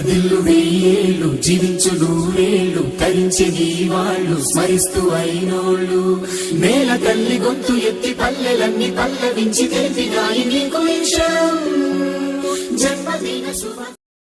వర్ధిల్లు వెయ్యేళ్ళు జీవించు నూరేళ్ళు తరించి నీ వాళ్ళు స్మరిస్తూ అయినోళ్ళు నేల తల్లి గొంతు ఎత్తి పల్లెలన్నీ పల్లవించి తెలిపినాయి నీకు జన్మదిన శుభ